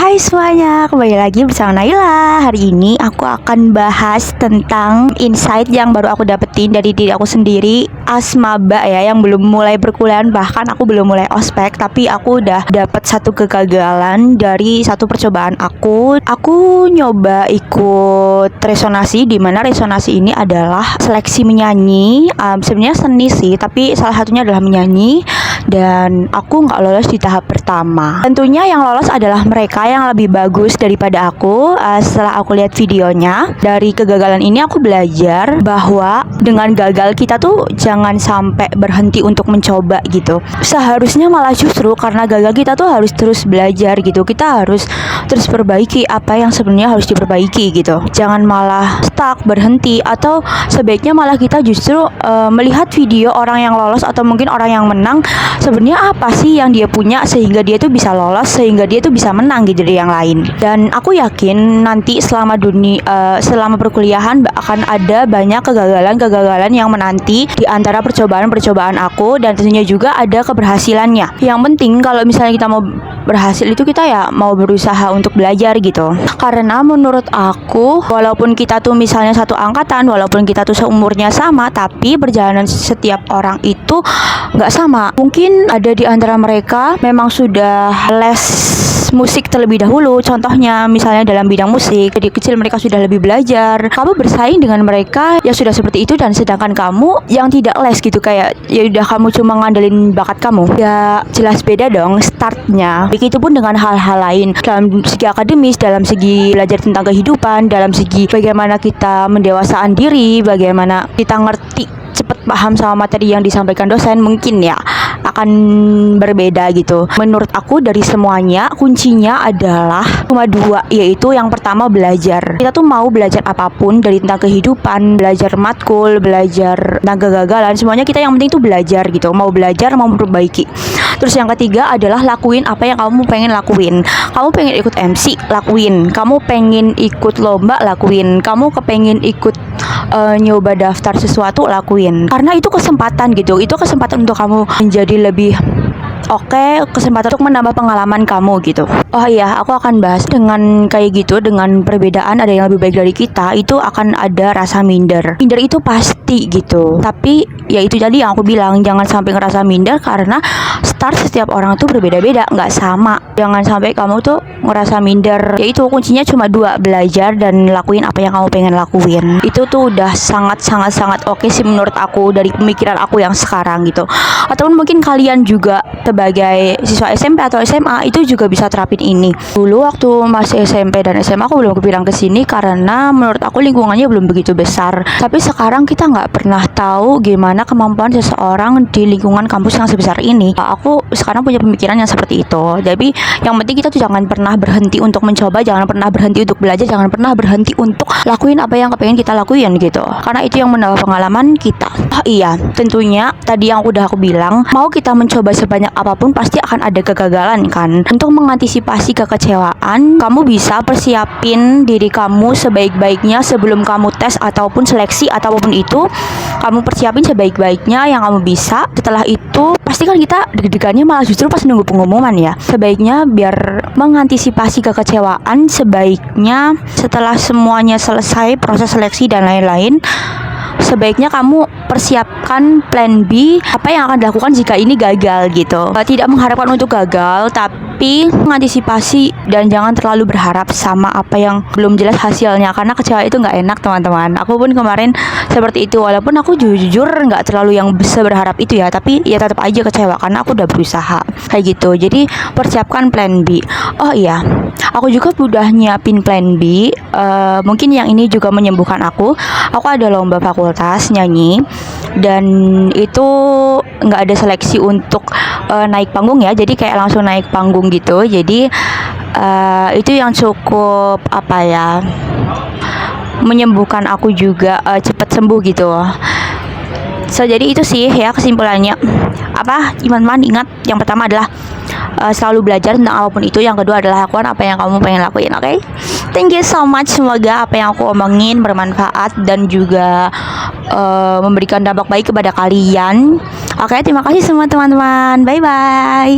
Hai semuanya, kembali lagi bersama Naila. Hari ini aku akan bahas tentang insight yang baru aku dapetin dari diri aku sendiri as maba ya, yang belum mulai perkuliahan. Bahkan aku belum mulai ospek, tapi aku udah dapet satu kegagalan dari satu percobaan aku. Aku nyoba ikut resonasi, dimana resonasi ini adalah seleksi menyanyi. Sebenarnya seni sih, tapi salah satunya adalah menyanyi. Dan aku nggak lolos di tahap pertama. Tentunya yang lolos adalah mereka yang lebih bagus daripada aku. Setelah aku lihat videonya, dari kegagalan ini aku belajar bahwa dengan gagal kita tuh jangan sampai berhenti untuk mencoba gitu. Seharusnya malah justru karena gagal kita tuh harus terus belajar gitu. Kita harus terus perbaiki apa yang sebenarnya harus diperbaiki gitu. Jangan malah stuck, berhenti, atau sebaiknya malah kita justru melihat video orang yang lolos atau mungkin orang yang menang, sebenarnya apa sih yang dia punya sehingga dia tuh bisa lolos, sehingga dia tuh bisa menang gitu dari yang lain. Dan aku yakin nanti selama perkuliahan akan ada banyak kegagalan yang menanti di antara percobaan aku, dan tentunya juga ada keberhasilannya. Yang penting kalau misalnya kita mau berhasil itu kita ya mau berusaha untuk belajar gitu. Karena menurut aku, walaupun kita tuh misalnya satu angkatan, walaupun kita tuh seumurnya sama, tapi perjalanan setiap orang itu nggak sama. Mungkin ada di antara mereka memang sudah les musik terlebih dahulu, contohnya misalnya dalam bidang musik, dari kecil mereka sudah lebih belajar. Kamu bersaing dengan mereka yang sudah seperti itu, dan sedangkan kamu yang tidak les gitu, kayak ya udah kamu cuma ngandelin bakat kamu, ya jelas beda dong startnya. Begitupun dengan hal-hal lain, dalam segi akademis, dalam segi belajar tentang kehidupan, dalam segi bagaimana kita mendewasaan diri, bagaimana kita ngerti cepet paham sama materi yang disampaikan dosen, mungkin ya akan berbeda gitu. Menurut aku dari semuanya kuncinya adalah cuma dua, yaitu yang pertama belajar. Kita tuh mau belajar apapun dari tentang kehidupan, belajar matkul, belajar tentang kegagalan, semuanya kita yang penting tuh belajar gitu. Mau belajar, mau memperbaiki. Terus yang ketiga adalah lakuin apa yang kamu pengen lakuin. Kamu pengen ikut MC, lakuin. Kamu pengen ikut lomba, lakuin. Kamu kepengen ikut nyoba daftar sesuatu, lakuin. Karena itu kesempatan gitu. Itu kesempatan untuk kamu menjadi lebih kesempatan untuk menambah pengalaman kamu gitu. Oh iya, aku akan bahas dengan kayak gitu, dengan perbedaan ada yang lebih baik dari kita, itu akan ada rasa minder. Minder itu pasti gitu. Tapi ya itu tadi yang aku bilang, jangan sampai ngerasa minder karena start setiap orang tuh berbeda-beda, nggak sama. Jangan sampai kamu tuh ngerasa minder. Yaitu kuncinya cuma dua, belajar dan lakuin apa yang kamu pengen lakuin. Itu tuh udah sangat oke sih menurut aku, dari pemikiran aku yang sekarang gitu. Ataupun mungkin kalian juga sebagai siswa SMP atau SMA itu juga bisa terapin ini. Dulu waktu masih SMP dan SMA aku belum kepikiran kesini karena menurut aku lingkungannya belum begitu besar. Tapi sekarang kita nggak pernah tahu gimana kemampuan seseorang di lingkungan kampus yang sebesar ini. Aku sekarang punya pemikiran yang seperti itu. Jadi yang penting kita tuh jangan pernah berhenti untuk mencoba, jangan pernah berhenti untuk belajar, jangan pernah berhenti untuk lakuin apa yang kepengen kita lakuin gitu. Karena itu yang menambah pengalaman kita. Oh iya, tentunya tadi yang udah aku bilang, mau kita mencoba sebanyak apapun pasti akan ada kegagalan kan. Untuk mengantisipasi kekecewaan, kamu bisa persiapin diri kamu sebaik-baiknya sebelum kamu tes ataupun seleksi ataupun itu. Kamu persiapin sebaik-baiknya yang kamu bisa. Setelah itu pasti kan kita deg-degannya malah justru pas nunggu pengumuman ya. Sebaiknya biar mengantisipasi kekecewaan, sebaiknya setelah semuanya selesai proses seleksi dan lain-lain, sebaiknya kamu persiapkan plan B, apa yang akan dilakukan jika ini gagal gitu. Tidak mengharapkan untuk gagal, tapi mengantisipasi dan jangan terlalu berharap sama apa yang belum jelas hasilnya, karena kecewa itu nggak enak teman-teman. Aku pun kemarin seperti itu, walaupun aku jujur nggak terlalu yang bisa berharap itu ya, tapi ya tetap aja kecewa karena aku udah berusaha kayak gitu. Jadi persiapkan plan B. Oh iya, aku juga udah nyiapin plan B. Mungkin yang ini juga menyembuhkan aku. Aku ada lomba fakultas nyanyi, dan itu nggak ada seleksi untuk naik panggung ya, jadi kayak langsung naik panggung gitu. Jadi itu yang cukup menyembuhkan aku juga, cepat sembuh gitu. Jadi itu sih ya kesimpulannya. Teman-teman ingat, yang pertama adalah selalu belajar tentang apapun itu. Yang kedua adalah lakukan apa yang kamu pengen lakuin. Oke? Thank you so much. Semoga apa yang aku omongin bermanfaat dan juga memberikan dampak baik kepada kalian. Oke, terima kasih semua teman-teman. Bye bye.